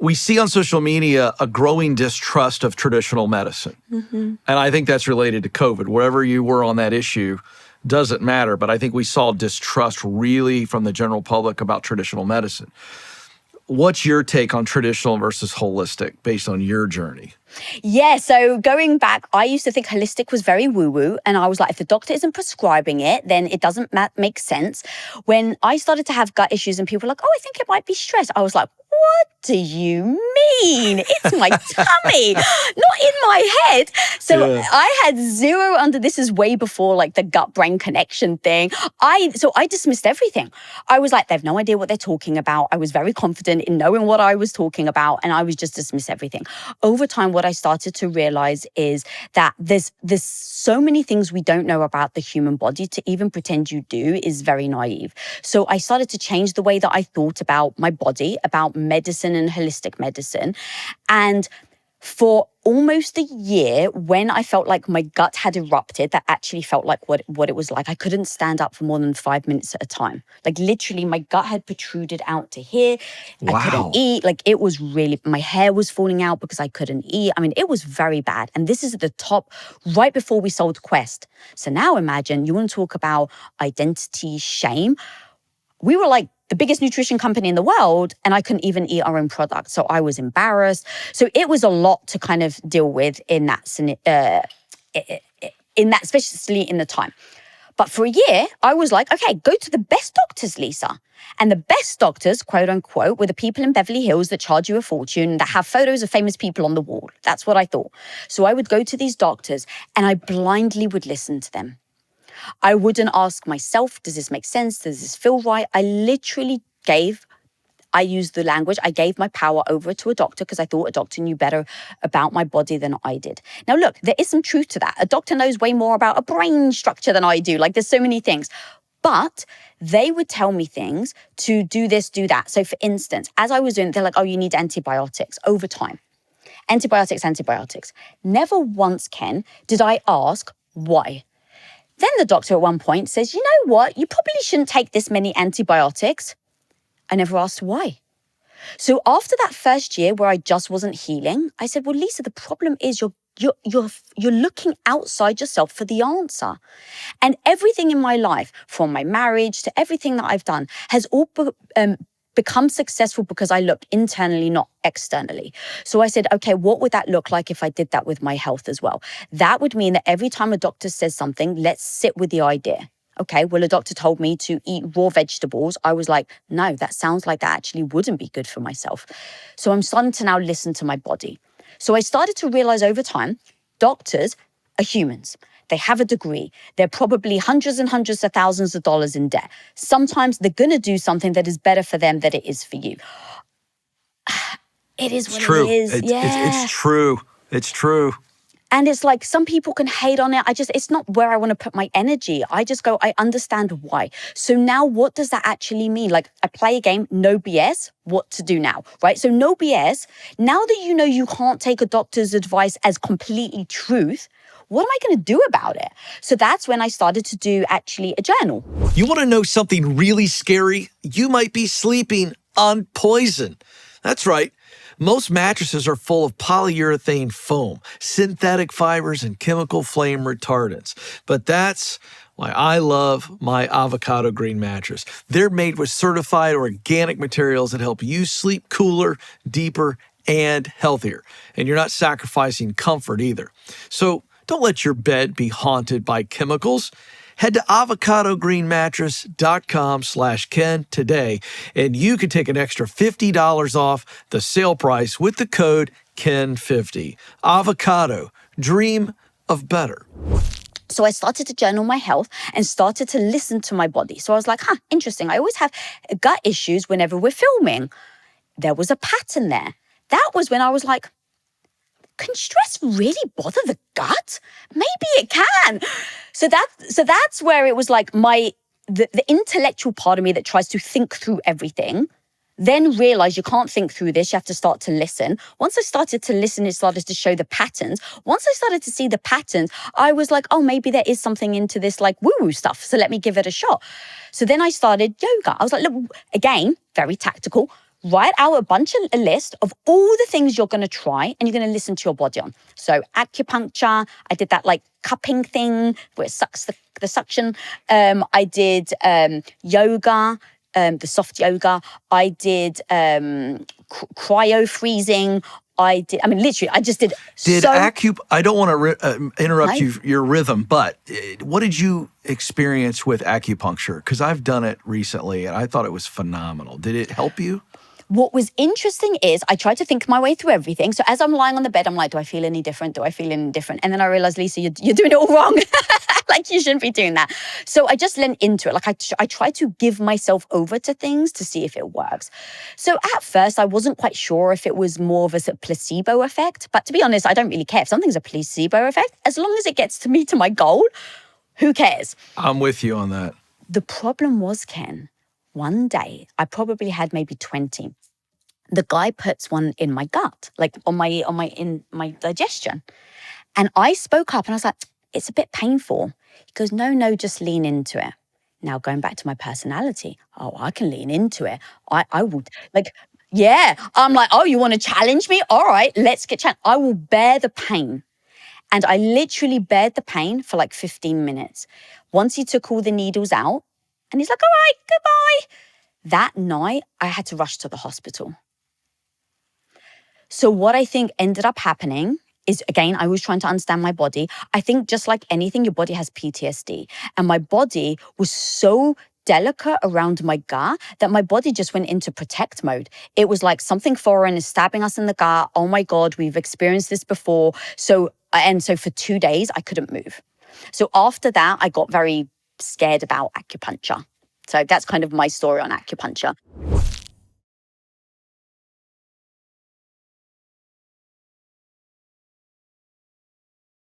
we see on social media a growing distrust of traditional medicine. And I think that's related to COVID. Wherever you were on that issue doesn't matter, but I think we saw distrust really from the general public about traditional medicine. What's your take on traditional versus holistic based on your journey? Yeah, so going back, I used to think holistic was very woo-woo. And I was like, if the doctor isn't prescribing it, then it doesn't make sense. When I started to have gut issues and people were like, oh, I think it might be stress. I was like, what do you mean? It's my tummy, not in my head. So I had zero this is way before like the gut-brain connection thing. So I dismissed everything. I was like, they have no idea what they're talking about. I was very confident in knowing what I was talking about, and I was just dismiss everything. Over time, what I started to realize is that there's so many things we don't know about the human body. To even pretend you do is very naive. So I started to change the way that I thought about my body, about medicine and holistic medicine. And for almost a year, when I felt like my gut had erupted, that actually felt like what it was like. I couldn't stand up for more than 5 minutes at a time. Like literally my gut had protruded out to here. Wow. I couldn't eat. Like it was really, my hair was falling out because I couldn't eat. I mean, it was very bad. And this is at the top right before we sold Quest. So now imagine, you want to talk about identity, shame. We were like the biggest nutrition company in the world, and I couldn't even eat our own product. So I was embarrassed. So it was a lot to kind of deal with in that, especially in the time. But for a year, I was like, okay, go to the best doctors, Lisa. And the best doctors, quote unquote, were the people in Beverly Hills that charge you a fortune, that have photos of famous people on the wall. That's what I thought. So I would go to these doctors and I blindly would listen to them. I wouldn't ask myself, does this make sense? Does this feel right? I used the language, I gave my power over to a doctor because I thought a doctor knew better about my body than I did. Now, look, there is some truth to that. A doctor knows way more about a brain structure than I do. Like there's so many things. But they would tell me things to do this, do that. So for instance, as I was doing, they're like, oh, you need antibiotics over time. Antibiotics. Never once, Ken, did I ask why. Then the doctor at one point says, you know what? You probably shouldn't take this many antibiotics. I never asked why. So after that first year where I just wasn't healing, I said, well, Lisa, the problem is you're looking outside yourself for the answer. And everything in my life, from my marriage to everything that I've done, has all become successful because I look internally, not externally. So I said, okay, what would that look like if I did that with my health as well? That would mean that every time a doctor says something, let's sit with the idea. Okay, well, a doctor told me to eat raw vegetables. I was like, no, that sounds like that actually wouldn't be good for myself. So I'm starting to now listen to my body. So I started to realize over time, doctors are humans. They have a degree. They're probably hundreds and hundreds of thousands of dollars in debt. Sometimes they're going to do something that is better for them than it is for you. It is what it is. It's true. It's true. And it's like, some people can hate on it. It's not where I want to put my energy. I just go, I understand why. So now what does that actually mean? Like I play a game, no BS, what to do now, right? So no BS. Now that you know you can't take a doctor's advice as completely truth, what am I going to do about it? So that's when I started to do actually a journal. You want to know something really scary? You might be sleeping on poison. That's right. Most mattresses are full of polyurethane foam, synthetic fibers, and chemical flame retardants. But that's why I love my avocado green mattress. They're made with certified organic materials that help you sleep cooler, deeper, and healthier. And you're not sacrificing comfort either. So don't let your bed be haunted by chemicals. Head to avocadogreenmattress.com/Ken today, and you can take an extra $50 off the sale price with the code KEN50. Avocado, dream of better. So I started to journal my health and started to listen to my body. So I was like, interesting. I always have gut issues whenever we're filming. There was a pattern there. That was when I was like, can stress really bother the gut? Maybe it can. So that's where it was like the intellectual part of me that tries to think through everything, then realize you can't think through this, you have to start to listen. Once I started to listen, it started to show the patterns. Once I started to see the patterns, I was like, oh, maybe there is something into this like woo-woo stuff, so let me give it a shot. So then I started yoga. I was like, look, again, very tactical. write out a list of all the things you're going to try and you're going to listen to your body on. So acupuncture, I did that like cupping thing where it sucks the suction. I did yoga, the soft yoga. I did cryo freezing. Literally, I just did I don't want to interrupt Right. your rhythm, but what did you experience with acupuncture? Because I've done it recently and I thought it was phenomenal. Did it help you? What was interesting is I tried to think my way through everything. So as I'm lying on the bed, I'm like, do I feel any different? Do I feel any different? And then I realized, Lisa, you're doing it all wrong. Like, you shouldn't be doing that. So I just leaned into it. Like, I try to give myself over to things to see if it works. So at first, I wasn't quite sure if it was more of a sort of placebo effect. But to be honest, I don't really care. If something's a placebo effect, as long as it gets me to my goal, who cares? I'm with you on that. The problem was, Ken, one day, I probably had maybe 20. The guy puts one in my gut, like in my digestion. And I spoke up and I was like, it's a bit painful. He goes, no, just lean into it. Now going back to my personality, oh, I can lean into it. I would like, yeah. I'm like, oh, you want to challenge me? All right, let's get challenged. I will bear the pain. And I literally bared the pain for like 15 minutes. Once he took all the needles out and he's like, all right, goodbye. That night, I had to rush to the hospital. So what I think ended up happening is, again, I was trying to understand my body. I think just like anything, your body has PTSD. And my body was so delicate around my gut that my body just went into protect mode. It was like something foreign is stabbing us in the gut. Oh my God, we've experienced this before. So for 2 days, I couldn't move. So after that, I got very scared about acupuncture. So that's kind of my story on acupuncture.